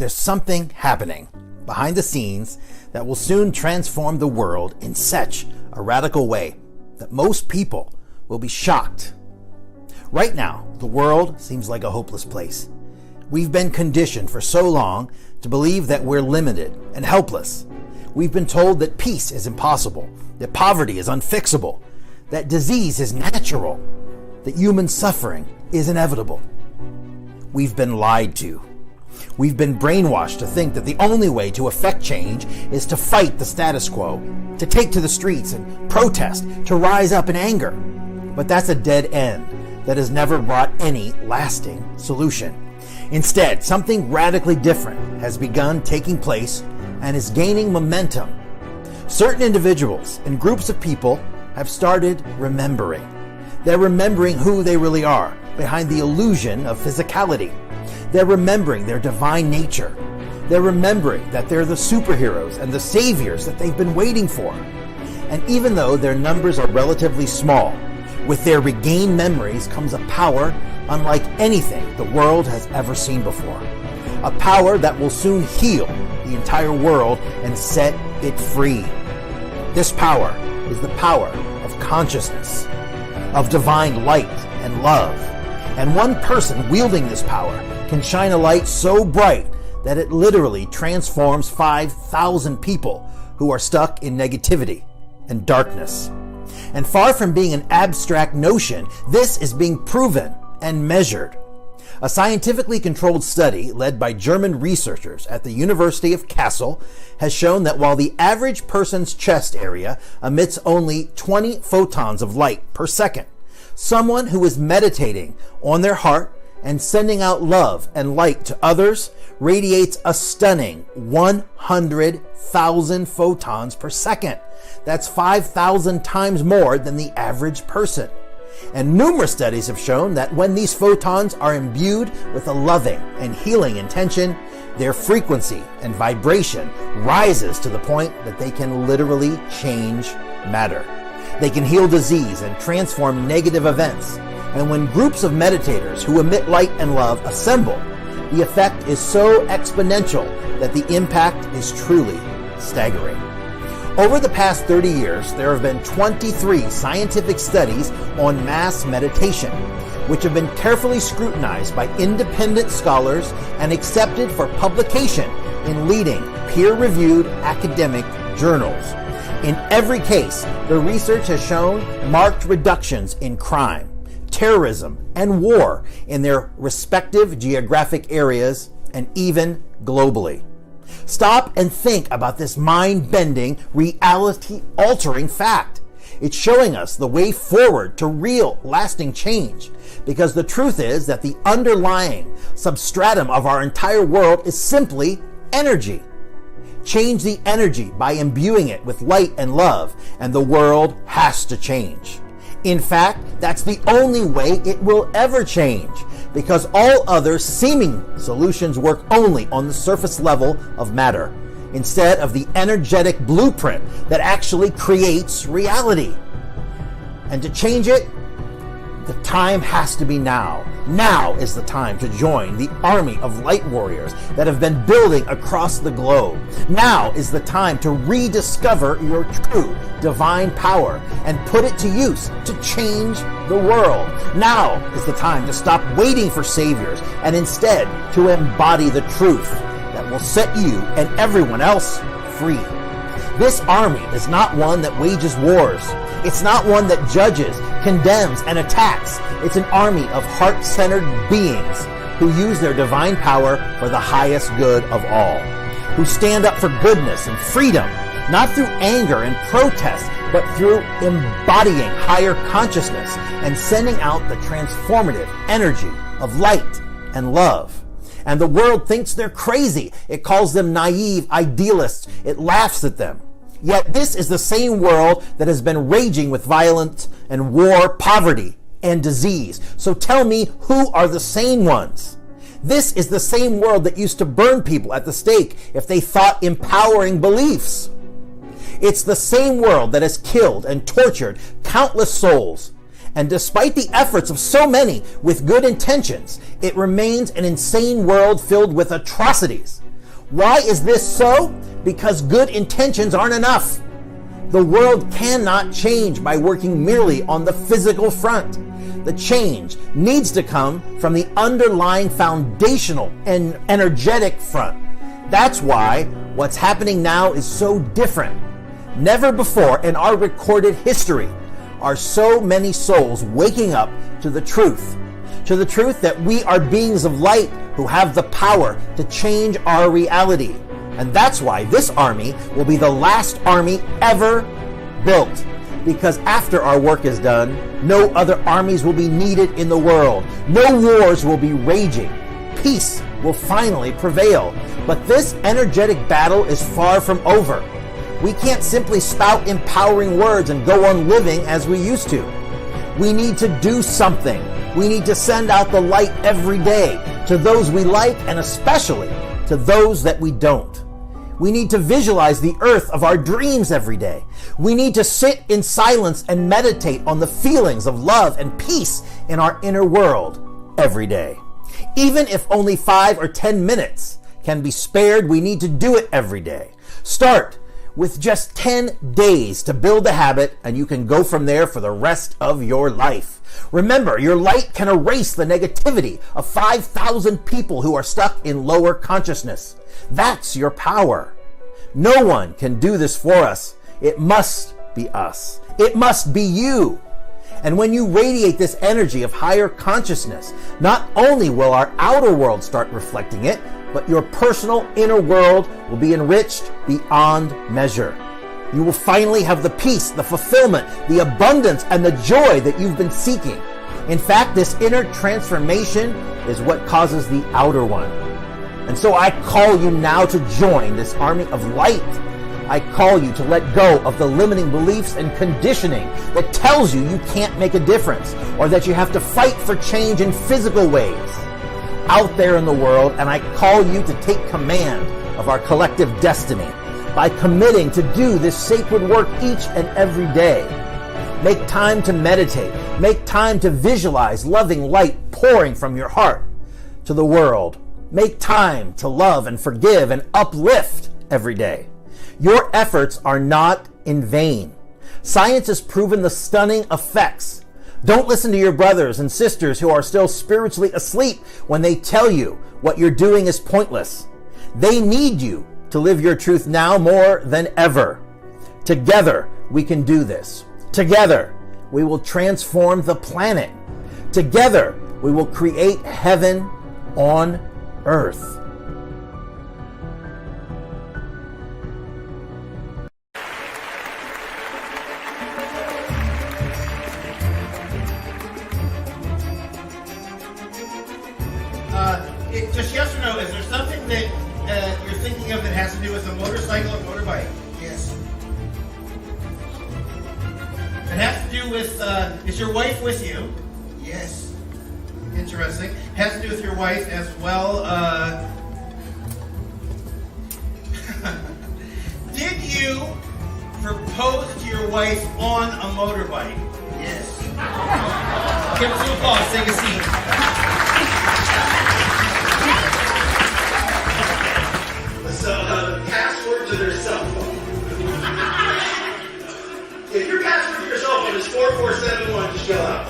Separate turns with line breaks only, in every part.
there's something happening behind the scenes that will soon transform the world in such a radical way that most people will be shocked. Right now, the world seems like a hopeless place. We've been conditioned for so long to believe that we're limited and helpless. We've been told that peace is impossible, that poverty is unfixable, that disease is natural, that human suffering is inevitable. We've been lied to. We've been brainwashed to think that the only way to effect change is to fight the status quo, to take to the streets and protest, to rise up in anger. But that's a dead end that has never brought any lasting solution. Instead, something radically different has begun taking place and is gaining momentum. Certain individuals and groups of people have started remembering. They're remembering who they really are behind the illusion of physicality. They're remembering their divine nature. They're remembering that they're the superheroes and the saviors that they've been waiting for. And even though their numbers are relatively small, with their regained memories comes a power unlike anything the world has ever seen before. A power that will soon heal the entire world and set it free. This power is the power of consciousness, of divine light and love. And one person wielding this power can shine a light so bright that it literally transforms 5,000 people who are stuck in negativity and darkness. And far from being an abstract notion, this is being proven and measured. A scientifically controlled study led by German researchers at the University of Kassel has shown that while the average person's chest area emits only 20 photons of light per second, someone who is meditating on their heart and sending out love and light to others radiates a stunning 100,000 photons per second. That's 5,000 times more than the average person. And numerous studies have shown that when these photons are imbued with a loving and healing intention, their frequency and vibration rises to the point that they can literally change matter. They can heal disease and transform negative events. And when groups of meditators who emit light and love assemble, the effect is so exponential that the impact is truly staggering. Over the past 30 years, there have been 23 scientific studies on mass meditation, which have been carefully scrutinized by independent scholars and accepted for publication in leading peer-reviewed academic journals. In every case, the research has shown marked reductions in crime, terrorism, and war in their respective geographic areas and even globally. Stop and think about this mind-bending, reality-altering fact. It's showing us the way forward to real, lasting change, because the truth is that the underlying substratum of our entire world is simply energy. Change the energy by imbuing it with light and love, and the world has to change. In fact, that's the only way it will ever change, because all other seeming solutions work only on the surface level of matter, instead of the energetic blueprint that actually creates reality. And to change it, the time has to be now. Now is the time to join the army of light warriors that have been building across the globe. Now is the time to rediscover your true divine power and put it to use to change the world. Now is the time to stop waiting for saviors and instead to embody the truth that will set you and everyone else free. This army is not one that wages wars. It's not one that judges, condemns, and attacks. It's an army of heart-centered beings who use their divine power for the highest good of all, who stand up for goodness and freedom, not through anger and protest, but through embodying higher consciousness and sending out the transformative energy of light and love. And the world thinks they're crazy. It calls them naive idealists. It laughs at them. Yet this is the same world that has been raging with violence and war, poverty, and disease. So tell me, who are the sane ones? This is the same world that used to burn people at the stake if they thought empowering beliefs. It's the same world that has killed and tortured countless souls. And despite the efforts of so many with good intentions, it remains an insane world filled with atrocities. Why is this so? Because good intentions aren't enough. The world cannot change by working merely on the physical front. The change needs to come from the underlying foundational and energetic front. That's why what's happening now is so different. Never before in our recorded history are so many souls waking up to the truth that we are beings of light who have the power to change our reality. And that's why this army will be the last army ever built. Because after our work is done, no other armies will be needed in the world. No wars will be raging. Peace will finally prevail. But this energetic battle is far from over. We can't simply spout empowering words and go on living as we used to. We need to do something. We need to send out the light every day to those we like and especially to those that we don't. We need to visualize the earth of our dreams every day. We need to sit in silence and meditate on the feelings of love and peace in our inner world every day. Even if only 5 or 10 minutes can be spared, we need to do it every day. Start with just 10 days to build a habit, and you can go from there for the rest of your life. Remember, your light can erase the negativity of 5,000 people who are stuck in lower consciousness. That's your power. No one can do this for us. It must be us. It must be you. And when you radiate this energy of higher consciousness, not only will our outer world start reflecting it, but your personal inner world will be enriched beyond measure. You will finally have the peace, the fulfillment, the abundance, and the joy that you've been seeking. In fact, this inner transformation is what causes the outer one. And so I call you now to join this army of light. I call you to let go of the limiting beliefs and conditioning that tells you you can't make a difference or that you have to fight for change in physical ways out there in the world. And I call you to take command of our collective destiny by committing to do this sacred work each and every day. Make time to meditate. Make time to visualize loving light pouring from your heart to the world. Make time to love and forgive and uplift every day. Your efforts are not in vain. Science has proven the stunning effects. Don't listen to your brothers and sisters who are still spiritually asleep when they tell you what you're doing is pointless. They need you to live your truth now more than ever. Together, we can do this. Together, we will transform the planet. Together, we will create heaven on earth.
Just yes or no, is there something that you're thinking of that has to do with a motorcycle or motorbike?
Yes.
It has to do with, is your wife with you?
Yes.
Interesting. Has to do with your wife as well. Did you propose to your wife on a motorbike?
Yes.
Give us some applause. Take a seat.
So, password to their cell phone. If your password to your cell phone is 4471, just yell out.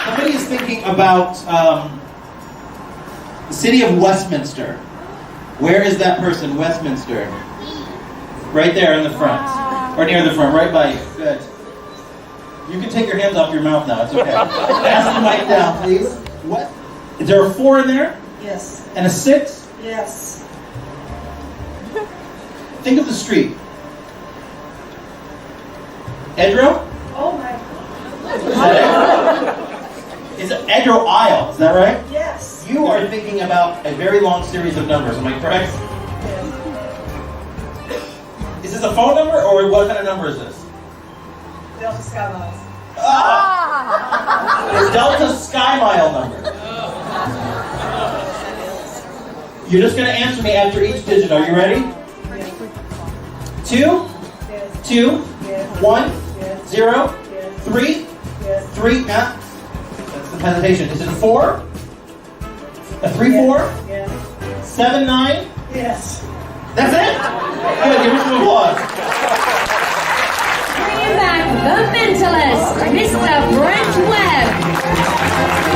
Somebody is thinking about the city of Westminster. Where is that person? Westminster. Right there in the front. Or near the front, right by you. Good. You can take your hands off your mouth now, it's okay. Pass the mic down, please. What? Is there a 4 in there?
Yes.
And a 6?
Yes.
Think of the street. Edro?
Oh my.
Is it Edro Isle? Is that right?
Yes.
You are thinking about a very long series of numbers, am I correct?
Yes.
Is this a phone number or what kind of number is this?
Delta Sky Miles.
The Delta Sky Mile number. You're just going to answer me after each digit. Are you ready?
Yes.
2,
Yes.
2,
Yes.
1,
Yes.
0,
Yes.
3,
Yes.
3. That's the hesitation. Is it a 4? A 3, 4?
Yes.
7'9"?
Yes.
That's it? Good, give me some applause.
Bringing back the mentalist, Mr. Brent Webb.